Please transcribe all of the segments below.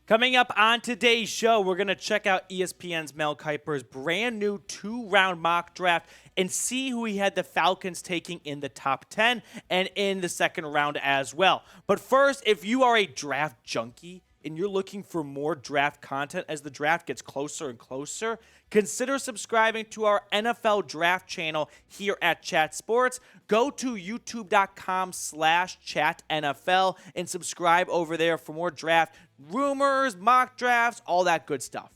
Coming up on today's show, we're going to check out ESPN's Mel Kiper's brand new 2-round mock draft and see who he had the Falcons taking in the top 10 and in the second round as well. But first, if you are a draft junkie and you're looking for more draft content as the draft gets closer and closer, consider subscribing to our NFL draft channel here at Chat Sports. Go to youtube.com/chatnfl and subscribe over there for more draft rumors, mock drafts, all that good stuff.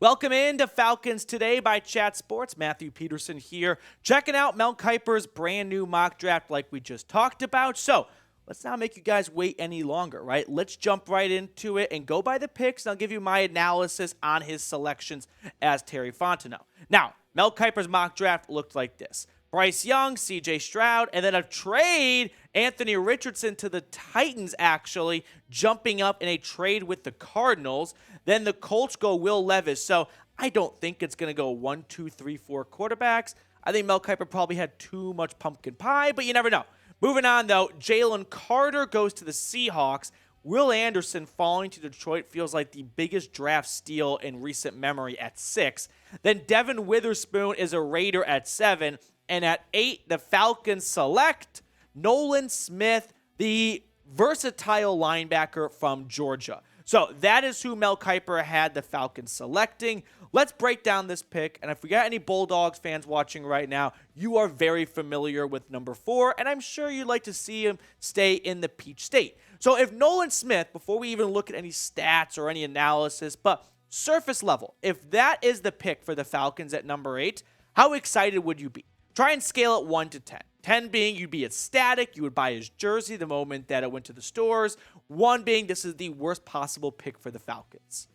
Welcome into Falcons Today by Chat Sports. Matthew Peterson here, checking out Mel Kiper's brand new mock draft like we just talked about. So let's not make you guys wait any longer, right? Let's jump right into it and go by the picks, and I'll give you my analysis on his selections as Terry Fontenot. Now, Mel Kiper's mock draft looked like this. Bryce Young, C.J. Stroud, and then a trade, Anthony Richardson to the Titans, actually, jumping up in a trade with the Cardinals. Then the Colts go Will Levis. So I don't think it's going to go 1, 2, 3, 4 quarterbacks. I think Mel Kiper probably had too much pumpkin pie, but you never know. Moving on, though, Jalen Carter goes to the Seahawks. Will Anderson falling to Detroit feels like the biggest draft steal in recent memory at 6. Then Devin Witherspoon is a Raider at 7. And at 8, the Falcons select Nolan Smith, the versatile linebacker from Georgia. So that is who Mel Kiper had the Falcons selecting. Let's break down this pick. And if we got any Bulldogs fans watching right now, you are very familiar with number 4, and I'm sure you'd like to see him stay in the Peach State. So if Nolan Smith, before we even look at any stats or any analysis, but surface level, if that is the pick for the Falcons at number 8, how excited would you be? Try and scale it 1 to 10. 10 being you'd be ecstatic, you would buy his jersey the moment that it went to the stores. 1 being this is the worst possible pick for the Falcons.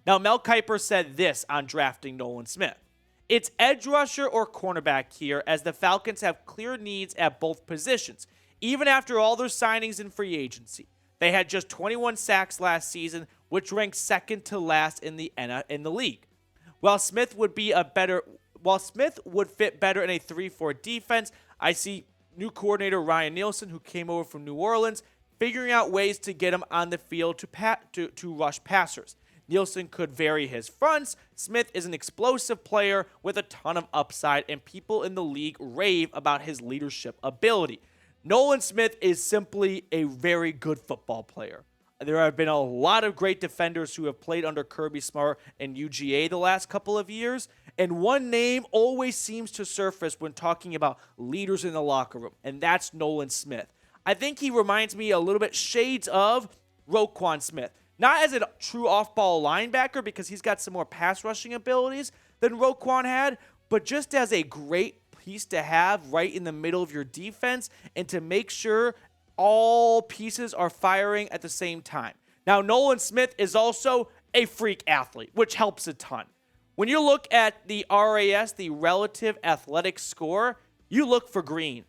Now, Mel Kiper said this on drafting Nolan Smith. It's edge rusher or cornerback here, as the Falcons have clear needs at both positions, even after all their signings in free agency. They had just 21 sacks last season, which ranked second to last in the league. While Smith would fit better in a 3-4 defense, I see new coordinator Ryan Nielsen, who came over from New Orleans, figuring out ways to get him on the field to rush passers. Nielsen could vary his fronts. Smith is an explosive player with a ton of upside, and people in the league rave about his leadership ability. Nolan Smith is simply a very good football player. There have been a lot of great defenders who have played under Kirby Smart and UGA the last couple of years, and one name always seems to surface when talking about leaders in the locker room, and that's Nolan Smith. I think he reminds me a little bit shades of Roquan Smith. Not as a true off-ball linebacker because he's got some more pass rushing abilities than Roquan had, but just as a great piece to have right in the middle of your defense and to make sure all pieces are firing at the same time. Now, Nolan Smith is also a freak athlete, which helps a ton. When you look at the RAS, the relative athletic score, you look for green.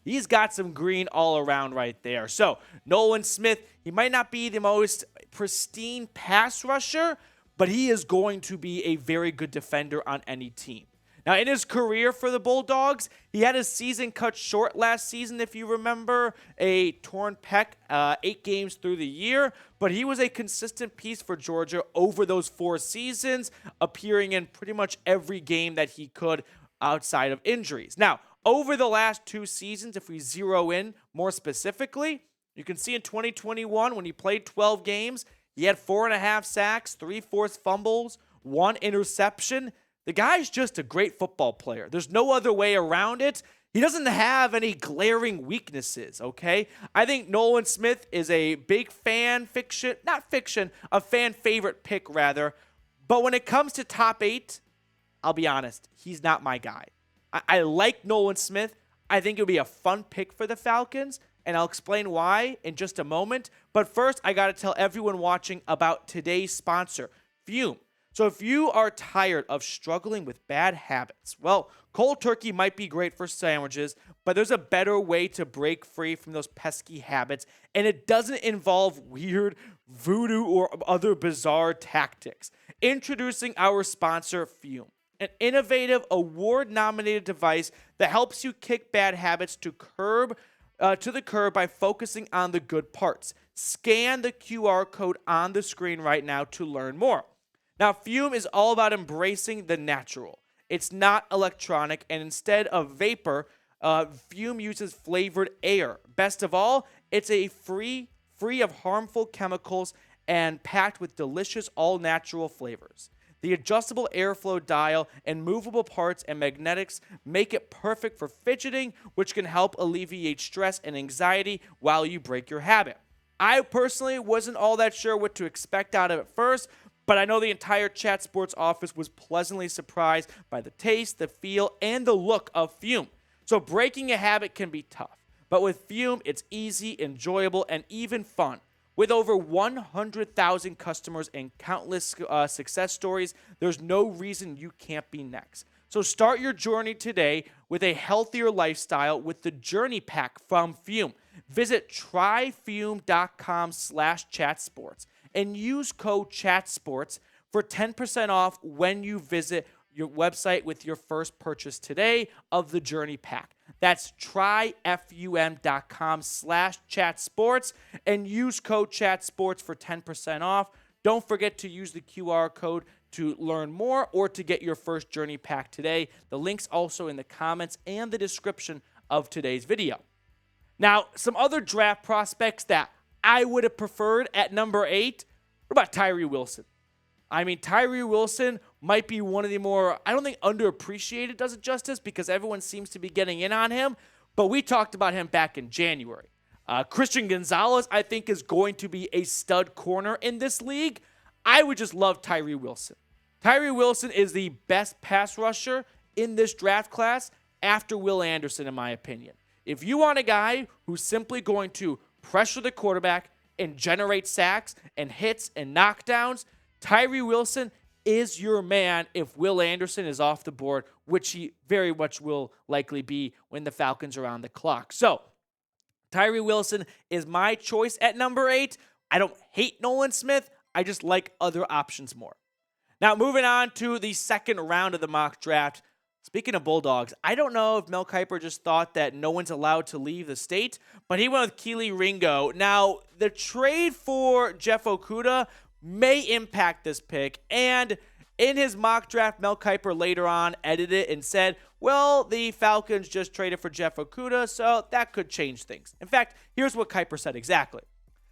He's got some green all around right there. So, Nolan Smith, he might not be the most pristine pass rusher, but he is going to be a very good defender on any team. Now, in his career for the Bulldogs, he had his season cut short last season, if you remember, a torn pec, 8 games through the year, but he was a consistent piece for Georgia over those 4 seasons, appearing in pretty much every game that he could outside of injuries. Now, over the last 2 seasons, if we zero in more specifically, you can see in 2021, when he played 12 games, he had 4.5 sacks, 3 forced fumbles, 1 interception. The guy's just a great football player. There's no other way around it. He doesn't have any glaring weaknesses, okay? I think Nolan Smith is a big fan favorite pick rather. But when it comes to top 8, I'll be honest, he's not my guy. I like Nolan Smith. I think it'll be a fun pick for the Falcons, and I'll explain why in just a moment. But first, I got to tell everyone watching about today's sponsor, Fume. So if you are tired of struggling with bad habits, well, cold turkey might be great for sandwiches, but there's a better way to break free from those pesky habits, and it doesn't involve weird voodoo or other bizarre tactics. Introducing our sponsor, Fume. an innovative, award-nominated device that helps you kick bad habits to the curb by focusing on the good parts. Scan the QR code on the screen right now to learn more. Now, Fume is all about embracing the natural. It's not electronic, and instead of vapor, Fume uses flavored air. Best of all, it's free of harmful chemicals and packed with delicious all-natural flavors. The adjustable airflow dial and movable parts and magnetics make it perfect for fidgeting, which can help alleviate stress and anxiety while you break your habit. I personally wasn't all that sure what to expect out of it first, but I know the entire Chat Sports office was pleasantly surprised by the taste, the feel, and the look of Fume. So breaking a habit can be tough, but with Fume, it's easy, enjoyable, and even fun. With over 100,000 customers and countless success stories, there's no reason you can't be next. So start your journey today with a healthier lifestyle with the Journey Pack from Fume. Visit tryfume.com/chatsports and use code CHATSPORTS for 10% off when you visit your website with your first purchase today of the Journey Pack. That's tryfum.com/chatsports and use code CHATSPORTS for 10% off. Don't forget to use the QR code to learn more or to get your first Journey Pack today. The link's also in the comments and the description of today's video. Now, some other draft prospects that I would have preferred at number 8. What about Tyree Wilson? I mean, Tyree Wilson might be one of the more, I don't think underappreciated does it justice because everyone seems to be getting in on him, but we talked about him back in January. Christian Gonzalez, I think, is going to be a stud corner in this league. I would just love Tyree Wilson. Tyree Wilson is the best pass rusher in this draft class after Will Anderson, in my opinion. If you want a guy who's simply going to pressure the quarterback and generate sacks and hits and knockdowns, Tyree Wilson is your man if Will Anderson is off the board, which he very much will likely be when the Falcons are on the clock. So, Tyree Wilson is my choice at number 8. I don't hate Nolan Smith. I just like other options more. Now, moving on to the second round of the mock draft. Speaking of Bulldogs, I don't know if Mel Kiper just thought that no one's allowed to leave the state, but he went with Kelee Ringo. Now, the trade for Jeff Okudah may impact this pick, and in his mock draft, Mel Kiper later on edited it and said, well, the Falcons just traded for Jeff Okudah, so that could change things. In fact, here's what Kiper said exactly.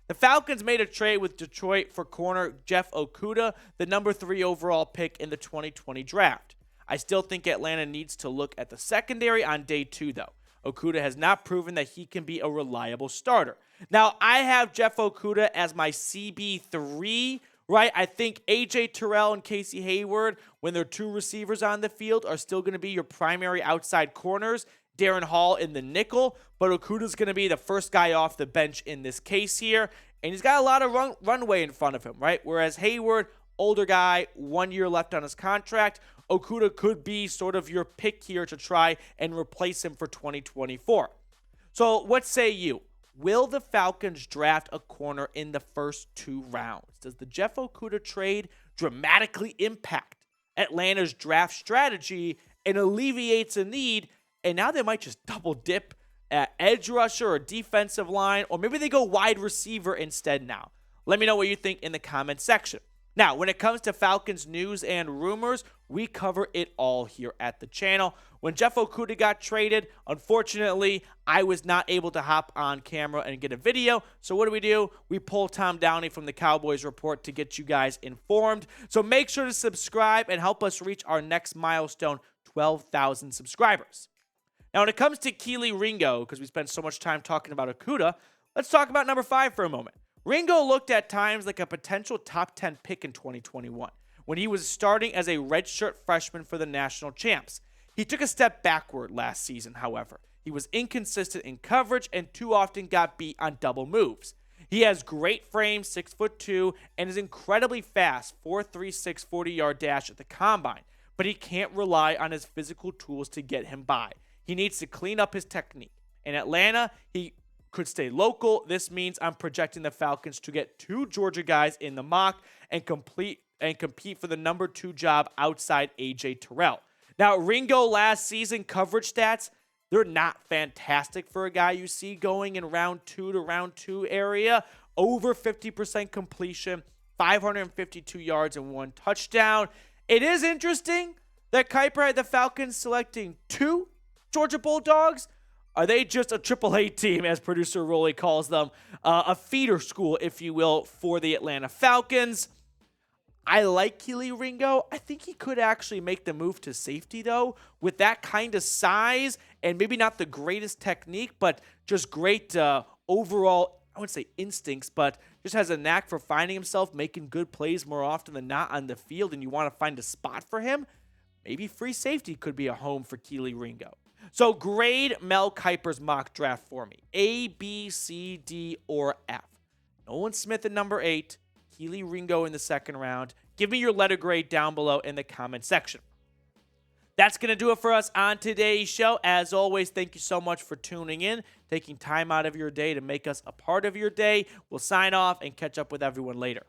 The Falcons made a trade with Detroit for corner Jeff Okudah, the number 3 overall pick in the 2020 draft. I still think Atlanta needs to look at the secondary on day 2, though. Okudah has not proven that he can be a reliable starter. Now, I have Jeff Okudah as my CB3, right? I think A.J. Terrell and Casey Hayward, when they're 2 receivers on the field, are still going to be your primary outside corners. Darren Hall in the nickel, but Okudah's going to be the first guy off the bench in this case here, and he's got a lot of runway in front of him, right? Whereas Hayward, older guy, 1 year left on his contract. Okudah could be sort of your pick here to try and replace him for 2024. So what say you? Will the Falcons draft a corner in the first 2 rounds? Does the Jeff Okudah trade dramatically impact Atlanta's draft strategy and alleviates a need, and now they might just double dip at edge rusher or defensive line, or maybe they go wide receiver instead now? Let me know what you think in the comments section. Now, when it comes to Falcons news and rumors, we cover it all here at the channel. When Jeff Okudah got traded, unfortunately, I was not able to hop on camera and get a video. So what do? We pull Tom Downey from the Cowboys Report to get you guys informed. So make sure to subscribe and help us reach our next milestone, 12,000 subscribers. Now, when it comes to Kelee Ringo, because we spent so much time talking about Okudah, let's talk about number 5 for a moment. Ringo looked at times like a potential top 10 pick in 2021 when he was starting as a redshirt freshman for the national champs. He took a step backward last season, however. He was inconsistent in coverage and too often got beat on double moves. He has great frame, 6'2", and is incredibly fast, 4.36 40-yard dash at the combine, but he can't rely on his physical tools to get him by. He needs to clean up his technique. In Atlanta, he could stay local. This means I'm projecting the Falcons to get 2 Georgia guys in the mock and and compete for the number 2 job outside A.J. Terrell. Now, Ringo last season coverage stats, they're not fantastic for a guy you see going in round 2 to round 2 area. Over 50% completion, 552 yards and 1 touchdown. It is interesting that Kiper had the Falcons selecting 2 Georgia Bulldogs. Are they just a AAA team, as producer Rolly calls them, a feeder school, if you will, for the Atlanta Falcons? I like Kelee Ringo. I think he could actually make the move to safety, though, with that kind of size and maybe not the greatest technique, but just great overall, I wouldn't say instincts, but just has a knack for finding himself making good plays more often than not on the field, and you want to find a spot for him. Maybe free safety could be a home for Kelee Ringo. So grade Mel Kiper's mock draft for me. A, B, C, D, or F. Nolan Smith at number 8. Kelee Ringo in the second round. Give me your letter grade down below in the comment section. That's going to do it for us on today's show. As always, thank you so much for tuning in, taking time out of your day to make us a part of your day. We'll sign off and catch up with everyone later.